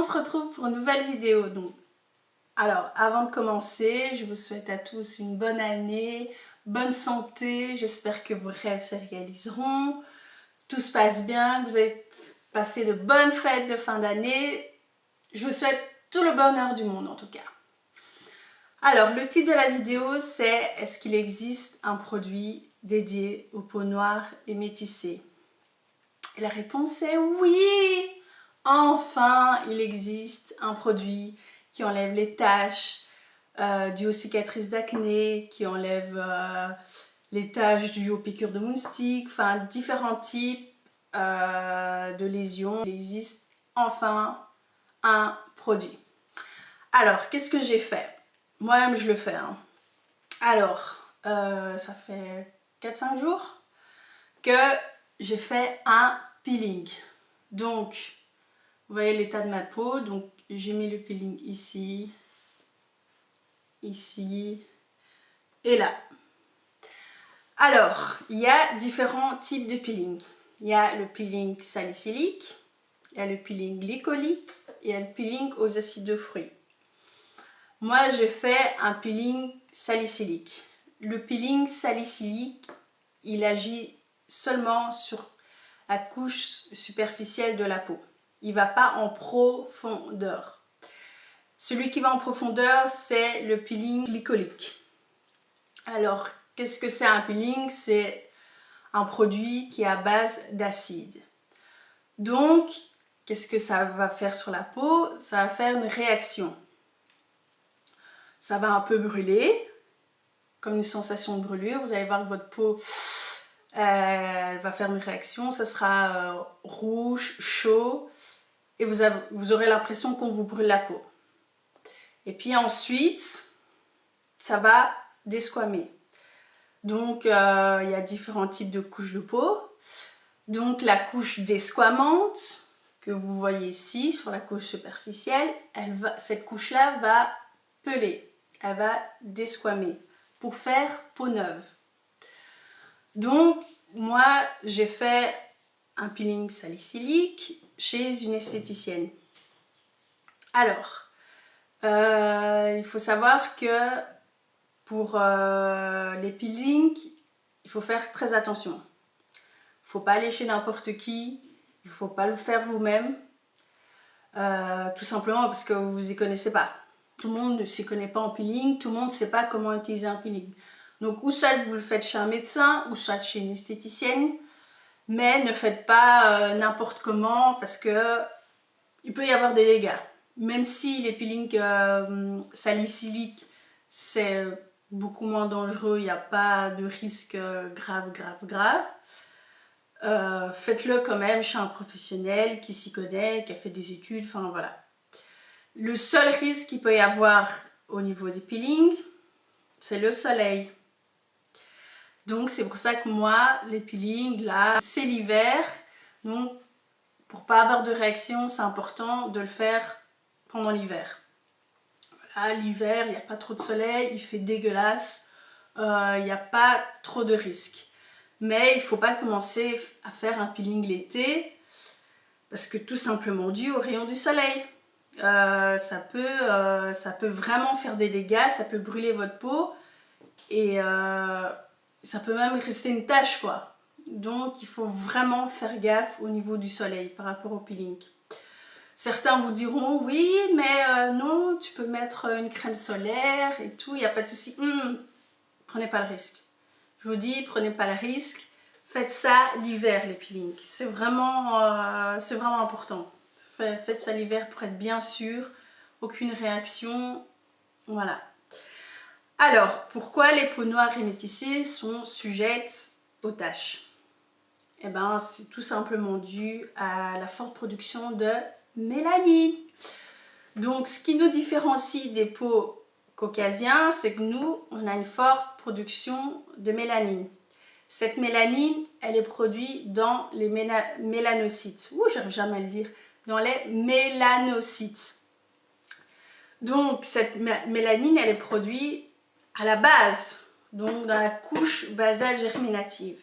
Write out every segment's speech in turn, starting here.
se retrouve pour une nouvelle vidéo. Donc, alors, avant de commencer, je vous souhaite à tous une bonne année, bonne santé. J'espère que vos rêves se réaliseront. Tout se passe bien, que vous avez passé de bonnes fêtes de fin d'année. Je vous souhaite tout le bonheur du monde en tout cas. Alors, le titre de la vidéo, c'est « Est-ce qu'il existe un produit dédié aux peaux noires et métissées ?» Et la réponse est oui! Enfin, il existe un produit qui enlève les taches dues aux cicatrices d'acné, qui enlève les taches dues aux piqûres de moustiques, enfin différents types de lésions. Il existe enfin un produit. Alors, qu'est-ce que j'ai fait? Moi-même, je le fais. Hein. Alors, ça fait 4-5 jours que j'ai fait un peeling. Donc, vous voyez l'état de ma peau. Donc, j'ai mis le peeling ici, ici et là. Alors, il y a différents types de peeling. Il y a le peeling salicylique, il y a le peeling glycolique et il y a le peeling aux acides de fruits. Moi, j'ai fait un peeling salicylique. Le peeling salicylique, il agit seulement sur la couche superficielle de la peau. Il ne va pas en profondeur. Celui qui va en profondeur, c'est le peeling glycolique. Alors, qu'est-ce que c'est un peeling? C'est un produit qui est à base d'acide. Donc, qu'est-ce que ça va faire sur la peau? Ça va faire une réaction. Ça va un peu brûler, comme une sensation de brûlure. Vous allez voir que votre peau elle va faire une réaction. Ça sera rouge, chaud, et vous aurez l'impression qu'on vous brûle la peau. Et puis ensuite, ça va desquamer. Donc, il y a différents types de couches de peau. Donc, la couche desquamante, que vous voyez ici, sur la couche superficielle, cette couche-là va peler. Elle va desquamer pour faire peau neuve. Donc, moi, j'ai fait un peeling salicylique chez une esthéticienne. Alors, il faut savoir que pour les peelings, il faut faire très attention. Il ne faut pas aller chez n'importe qui, il ne faut pas le faire vous-même, tout simplement parce que vous n'y connaissez pas. Tout le monde ne s'y connaît pas en peeling, tout le monde ne sait pas comment utiliser un peeling. Donc, ou soit vous le faites chez un médecin, ou soit chez une esthéticienne, mais ne faites pas n'importe comment parce que il peut y avoir des dégâts. Même si les peelings salicyliques, c'est beaucoup moins dangereux, il n'y a pas de risque grave. Faites-le quand même chez un professionnel qui s'y connaît, qui a fait des études, enfin voilà. Le seul risque qu'il peut y avoir au niveau des peelings, c'est le soleil. Donc c'est pour ça que moi, les peelings, là, c'est l'hiver. Donc pour pas avoir de réaction, c'est important de le faire pendant l'hiver. Voilà, l'hiver, il n'y a pas trop de soleil, il fait dégueulasse, il n'y a pas trop de risques. Mais il ne faut pas commencer à faire un peeling l'été, parce que tout simplement dû au rayon du soleil. Ça peut vraiment faire des dégâts, ça peut brûler votre peau et ça peut même rester une tache quoi. Donc il faut vraiment faire gaffe au niveau du soleil par rapport au peeling. Certains vous diront oui mais non, tu peux mettre une crème solaire et tout, il n'y a pas de souci. Prenez pas le risque. Je vous dis, prenez pas le risque. Faites ça l'hiver les peelings. C'est vraiment important. Faites ça l'hiver pour être bien sûr. Aucune réaction. Voilà. Alors, pourquoi les peaux noires et métissées sont sujettes aux taches? Eh bien, c'est tout simplement dû à la forte production de mélanine. Donc, ce qui nous différencie des peaux caucasiens, c'est que nous, on a une forte production de mélanine. Cette mélanine, elle est produite dans les mélanocytes. Ouh, j'arrive jamais à le dire. Dans les mélanocytes. Donc, cette mélanine, elle est produite à la base, donc dans la couche basale germinative.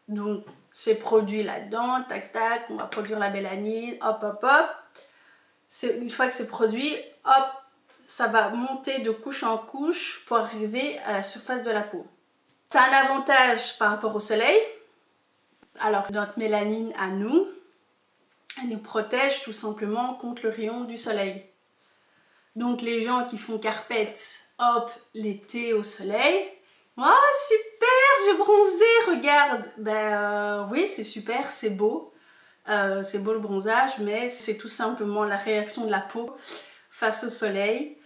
Donc, c'est produit là-dedans, tac, tac, on va produire la mélanine, hop, hop, hop. une fois que c'est produit, hop, ça va monter de couche en couche pour arriver à la surface de la peau. Ça a un avantage par rapport au soleil. Alors notre mélanine à nous, elle nous protège tout simplement contre le rayon du soleil. Donc les gens qui font carpette, hop, l'été au soleil, oh super, j'ai bronzé, regarde. Oui, c'est super, c'est beau le bronzage, mais c'est tout simplement la réaction de la peau face au soleil.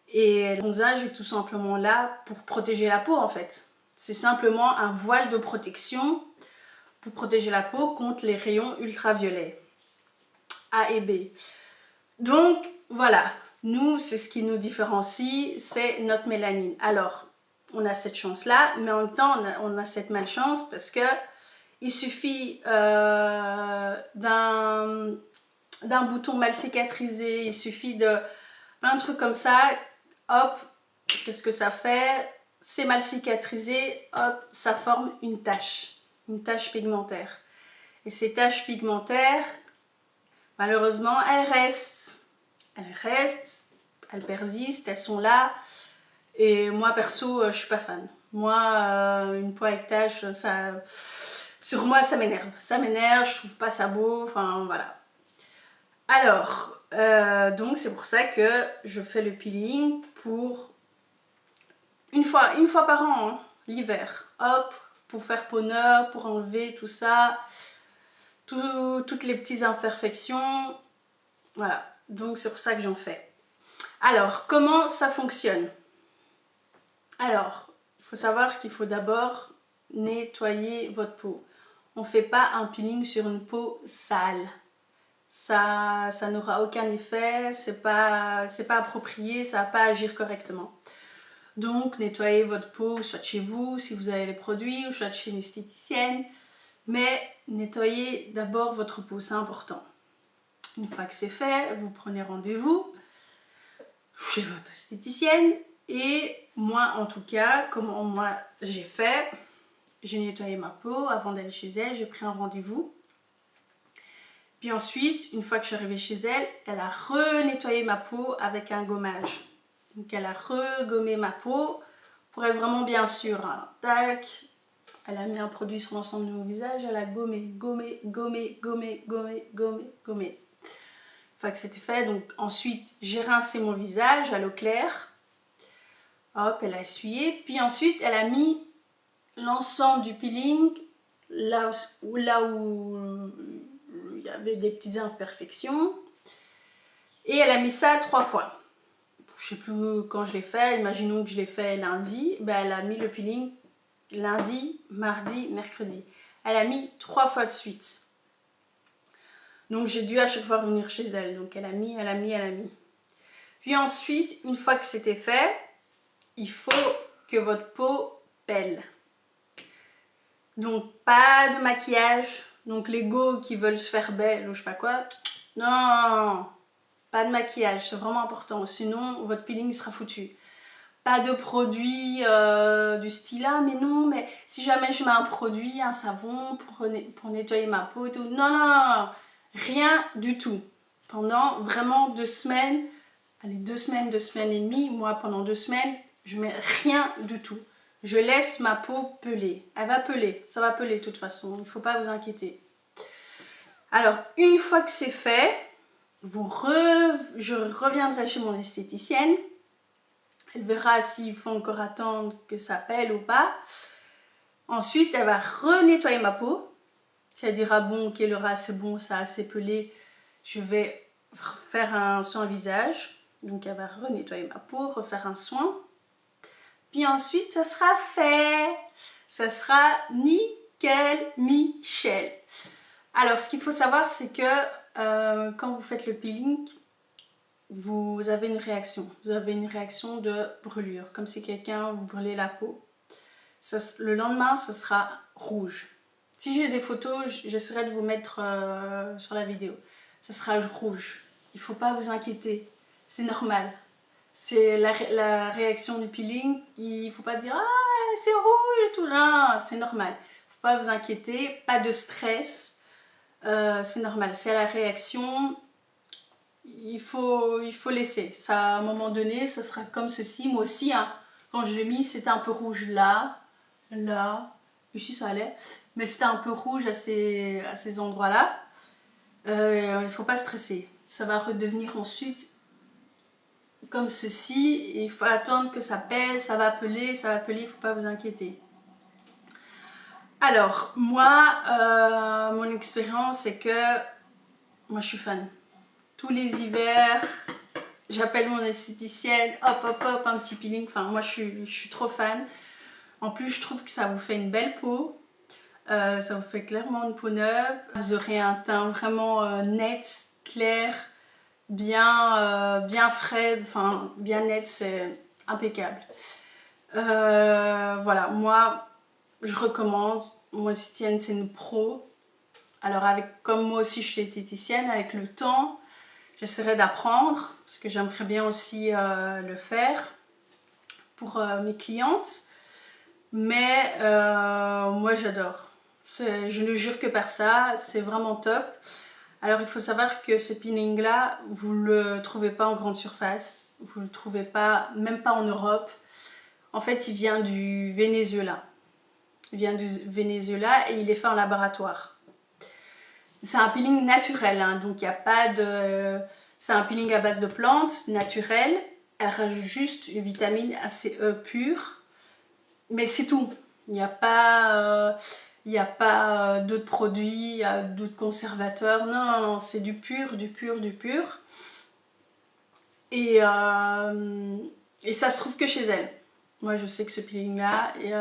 Et le bronzage est tout simplement là pour protéger la peau en fait. C'est simplement un voile de protection pour protéger la peau contre les rayons ultraviolets A et B. Donc voilà, nous c'est ce qui nous différencie, c'est notre mélanine. Alors on a cette chance là, mais en même temps on a cette malchance parce que il suffit d'un bouton mal cicatrisé, il suffit d'un truc comme ça, hop, qu'est-ce que ça fait? C'est mal cicatrisé, hop, ça forme une tache pigmentaire. Et ces taches pigmentaires, malheureusement, elles restent, elles persistent, elles sont là. Et moi, perso, je suis pas fan. Moi, une peau avec taches, sur moi, ça m'énerve. Ça m'énerve, je trouve pas ça beau, enfin voilà. Alors, donc c'est pour ça que je fais le peeling pour une fois par an, hein, l'hiver. Hop, pour faire peau neuve, pour enlever tout ça, toutes les petites imperfections. Voilà, donc c'est pour ça que j'en fais. Alors, comment ça fonctionne? Alors, il faut savoir qu'il faut d'abord nettoyer votre peau. On ne fait pas un peeling sur une peau sale. Ça n'aura aucun effet, c'est pas approprié, ça va pas agir correctement. Donc nettoyez votre peau, soit chez vous, si vous avez les produits, ou soit chez une esthéticienne. Mais nettoyez d'abord votre peau, c'est important. Une fois que c'est fait, vous prenez rendez-vous chez votre esthéticienne. Et moi, en tout cas, comment moi j'ai fait, j'ai nettoyé ma peau avant d'aller chez elle, j'ai pris un rendez-vous. Puis ensuite, une fois que je suis arrivée chez elle, elle a renettoyé ma peau avec un gommage. Donc elle a regommé ma peau pour être vraiment bien sûre. Hein. Tac, elle a mis un produit sur l'ensemble de mon visage, elle a gommé. Une fois que c'était fait, donc ensuite j'ai rincé mon visage à l'eau claire. Hop, elle a essuyé. Puis ensuite, elle a mis l'ensemble du peeling là où il y avait des petites imperfections. Et elle a mis ça 3 fois. Je sais plus quand je l'ai fait, imaginons que je l'ai fait lundi. Elle a mis le peeling lundi, mardi, mercredi. Elle a mis 3 fois de suite. Donc j'ai dû à chaque fois revenir chez elle. Donc elle a mis. Puis ensuite, une fois que c'était fait, il faut que votre peau pèle. Donc pas de maquillage. Donc les go qui veulent se faire belle ou je sais pas quoi. Non, pas de maquillage, c'est vraiment important. Sinon votre peeling sera foutu. Pas de produit du style ah mais non, mais si jamais je mets un produit, un savon pour nettoyer ma peau et tout. Non, rien du tout. Pendant vraiment 2 semaines, allez 2 semaines, 2 semaines et demie, moi pendant 2 semaines, je mets rien du tout. Je laisse ma peau peler. Elle va peler, ça va peler de toute façon, il ne faut pas vous inquiéter. Alors, une fois que c'est fait, je reviendrai chez mon esthéticienne. Elle verra s'il faut encore attendre que ça pèle ou pas. Ensuite, elle va renettoyer ma peau. Si elle dira bon, ok Laura, c'est bon, ça a assez pelé, je vais faire un soin visage. Donc elle va renettoyer ma peau, refaire un soin. Puis ensuite, ça sera fait. Ça sera nickel Michel. Alors, ce qu'il faut savoir, c'est que quand vous faites le peeling, vous avez une réaction. Vous avez une réaction de brûlure, comme si quelqu'un vous brûlait la peau. Le lendemain, ça sera rouge. Si j'ai des photos, j'essaierai de vous mettre sur la vidéo. Ça sera rouge. Il ne faut pas vous inquiéter. C'est normal. C'est la réaction du peeling. Il ne faut pas dire « Ah, c'est rouge et tout. » Non, c'est normal. Il ne faut pas vous inquiéter. Pas de stress. C'est normal. C'est la réaction il faut laisser. Ça, à un moment donné, ça sera comme ceci. Moi aussi, hein, quand je l'ai mis, c'était un peu rouge là, ici ça allait, mais c'était un peu rouge à ces endroits-là. Il ne faut pas stresser. Ça va redevenir ensuite comme ceci. Il faut attendre que ça pèse, ça va peler, il ne faut pas vous inquiéter. Alors, moi, mon expérience, c'est que moi, je suis fan. Tous les hivers, j'appelle mon esthéticienne, hop, hop, hop, un petit peeling. Enfin, moi, je suis trop fan. En plus, je trouve que ça vous fait une belle peau. Ça vous fait clairement une peau neuve. Vous aurez un teint vraiment net, clair, bien frais, enfin, bien net, c'est impeccable. Voilà, moi, je recommande. Mon esthéticienne, c'est une pro. Alors, comme moi aussi, je suis esthéticienne, avec le temps, j'essaierai d'apprendre, parce que j'aimerais bien aussi le faire pour mes clientes. Mais moi, j'adore. Je ne jure que par ça, c'est vraiment top. Alors, il faut savoir que ce peeling-là, vous ne le trouvez pas en grande surface. Vous ne le trouvez pas, même pas en Europe. En fait, il vient du Venezuela. Il vient du Venezuela et il est fait en laboratoire. C'est un peeling naturel, hein, donc il n'y a pas de... C'est un peeling à base de plantes, naturel. Elle rajoute juste une vitamine ACE pure. Mais c'est tout. Il n'y a pas, d'autres produits, d'autres conservateurs. Non, non, non, c'est du pur, du pur, du pur. Et ça se trouve que chez elle. Moi, je sais que ce peeling-là, et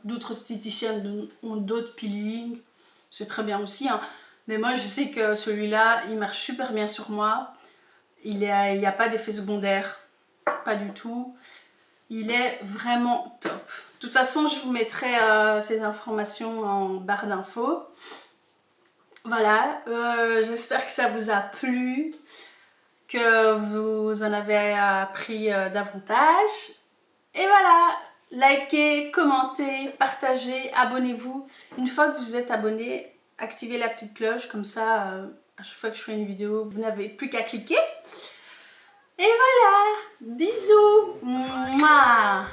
d'autres esthéticiennes ont d'autres peelings. C'est très bien aussi, hein. Mais moi, je sais que celui-là, il marche super bien sur moi. Il n'y a pas d'effet secondaire. Pas du tout. Il est vraiment top. De toute façon, je vous mettrai ces informations en barre d'infos. Voilà, j'espère que ça vous a plu, que vous en avez appris davantage. Et voilà, likez, commentez, partagez, abonnez-vous. Une fois que vous êtes abonné, activez la petite cloche, comme ça, à chaque fois que je fais une vidéo, vous n'avez plus qu'à cliquer. Et voilà, bisous. Mouah.